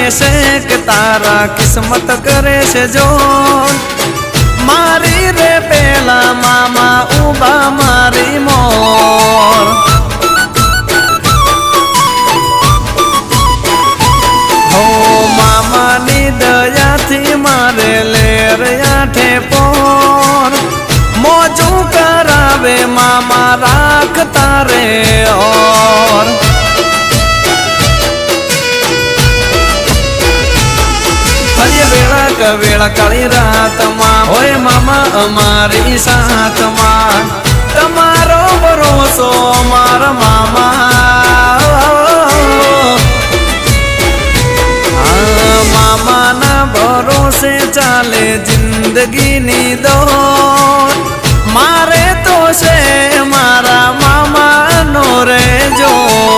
છે કે તારા કિસ્મત કરે છે જો મારી રે પેલા મામા ઉભા મારી મોર હો મામાની દયાથી મારે લેર આઠે પોર મોજું કરાવે મામા રાખતા રે ઓર વેળા કાળી રાતમાં હોય મામા અમારી સાથમાં તમારો ભરોસો મારા મામા